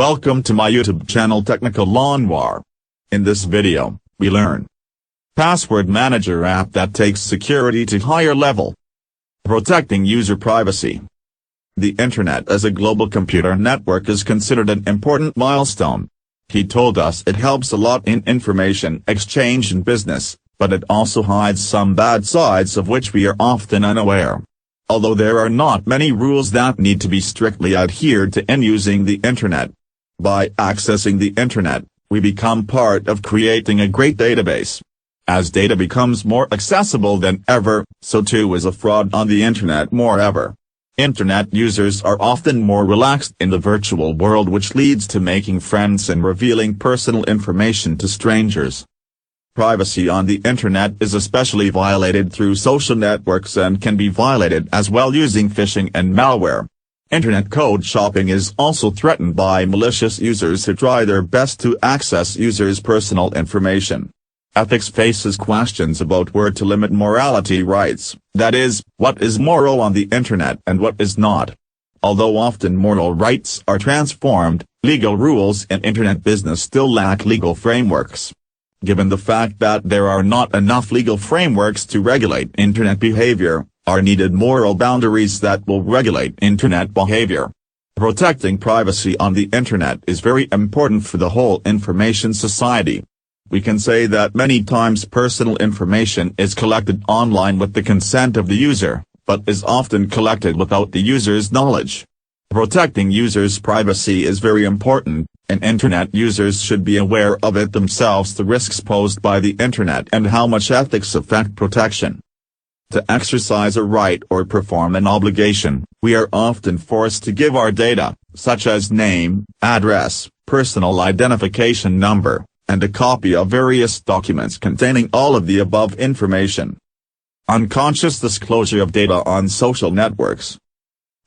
Welcome to my YouTube channel Technical Lawnmower. In this video, we learn Password Manager app that takes security to higher level. Protecting user privacy. The Internet as a global computer network is considered an important milestone. He told us it helps a lot in information exchange and business, but it also hides some bad sides of which we are often unaware. Although there are not many rules that need to be strictly adhered to in using the Internet. By accessing the Internet, we become part of creating a great database. As data becomes more accessible than ever, so too is a fraud on the Internet more ever. Internet users are often more relaxed in the virtual world, which leads to making friends and revealing personal information to strangers. Privacy on the Internet is especially violated through social networks and can be violated as well using phishing and malware. Internet code shopping is also threatened by malicious users who try their best to access users' personal information. Ethics faces questions about where to limit morality rights, that is, what is moral on the Internet and what is not. Although often moral rights are transformed, legal rules in Internet business still lack legal frameworks. Given the fact that there are not enough legal frameworks to regulate Internet behavior, are needed moral boundaries that will regulate Internet behavior. Protecting privacy on the Internet is very important for the whole information society. We can say that many times personal information is collected online with the consent of the user, but is often collected without the user's knowledge. Protecting users' privacy is very important, and Internet users should be aware of it themselves, the risks posed by the Internet and how much ethics affect protection. To exercise a right or perform an obligation, we are often forced to give our data, such as name, address, personal identification number, and a copy of various documents containing all of the above information. Unconscious disclosure of data on social networks.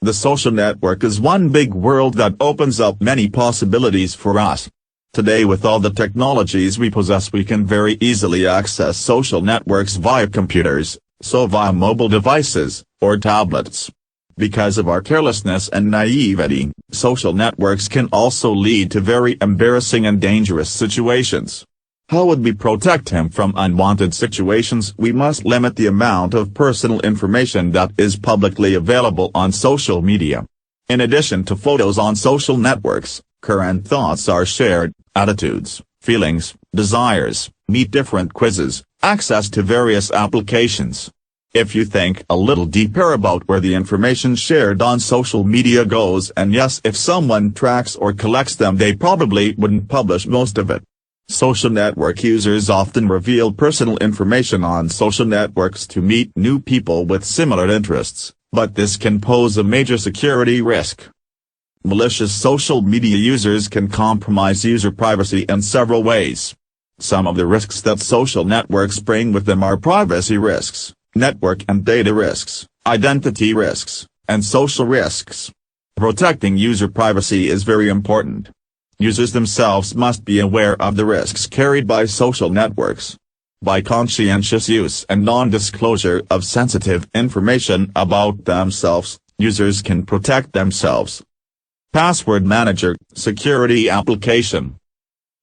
The social network is one big world that opens up many possibilities for us. Today, with all the technologies we possess, we can very easily access social networks via computers, so via mobile devices, or tablets. Because of our carelessness and naivety, social networks can also lead to very embarrassing and dangerous situations. How would we protect him from unwanted situations? We must limit the amount of personal information that is publicly available on social media. In addition to photos on social networks, current thoughts are shared, attitudes, feelings, desires, meet different quizzes, access to various applications. If you think a little deeper about where the information shared on social media goes, and yes, if someone tracks or collects them, they probably wouldn't publish most of it. Social network users often reveal personal information on social networks to meet new people with similar interests, but this can pose a major security risk. Malicious social media users can compromise user privacy in several ways. Some of the risks that social networks bring with them are privacy risks, network and data risks, identity risks, and social risks. Protecting user privacy is very important. Users themselves must be aware of the risks carried by social networks. By conscientious use and non-disclosure of sensitive information about themselves, users can protect themselves. Password Manager, security application.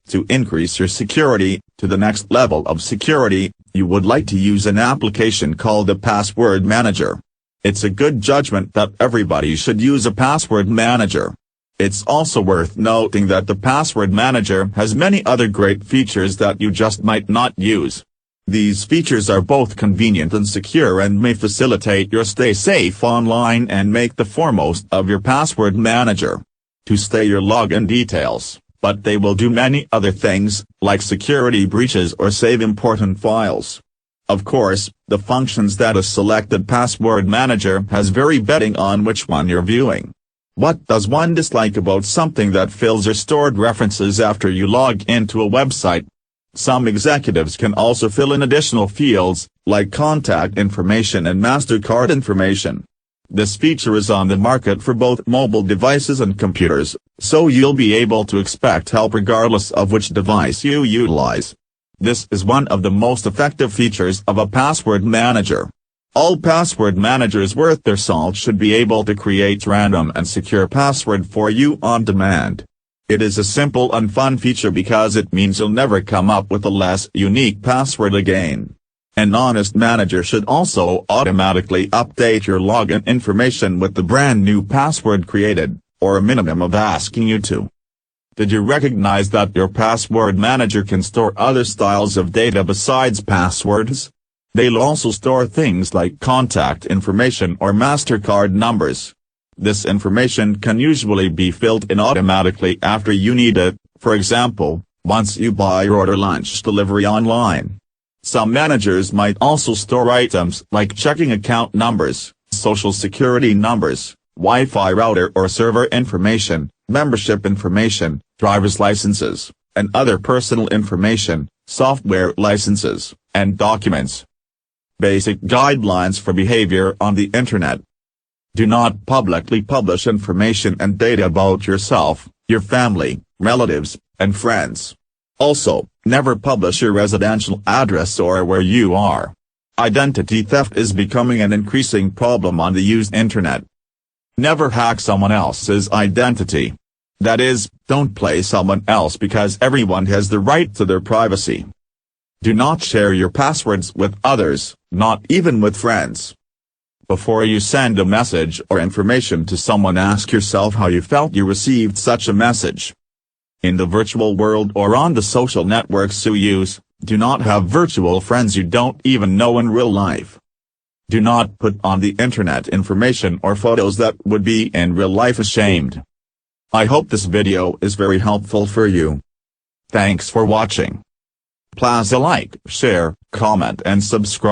To increase your security to the next level of security, you would like to use an application called the Password Manager. It's a good judgment that everybody should use a password manager. It's also worth noting that the Password Manager has many other great features that you just might not use. These features are both convenient and secure and may facilitate your stay safe online and make the foremost of your password manager to stay your login details, but they will do many other things, like security breaches or save important files. Of course, the functions that a selected password manager has vary betting on which one you're viewing. What does one dislike about something that fills your stored references after you log into a website? Some executives can also fill in additional fields, like contact information and MasterCard information. This feature is on the market for both mobile devices and computers, so you'll be able to expect help regardless of which device you utilize. This is one of the most effective features of a password manager. All password managers worth their salt should be able to create random and secure password for you on demand. It is a simple and fun feature because it means you'll never come up with a less unique password again. An honest manager should also automatically update your login information with the brand new password created, or a minimum of asking you to. Did you recognize that your password manager can store other styles of data besides passwords? They'll also store things like contact information or MasterCard numbers. This information can usually be filled in automatically after you need it, for example, once you buy or order lunch delivery online. Some managers might also store items like checking account numbers, social security numbers, Wi-Fi router or server information, membership information, driver's licenses, and other personal information, software licenses, and documents. Basic guidelines for behavior on the Internet. Do not publicly publish information and data about yourself, your family, relatives, and friends. Also, never publish your residential address or where you are. Identity theft is becoming an increasing problem on the used Internet. Never hack someone else's identity. That is, don't play someone else because everyone has the right to their privacy. Do not share your passwords with others, not even with friends. Before you send a message or information to someone, ask yourself how you felt you received such a message. In the virtual world or on the social networks you use, do not have virtual friends you don't even know in real life. Do not put on the Internet information or photos that would be in real life ashamed. I hope this video is very helpful for you. Thanks for watching. Please like, share, comment and subscribe.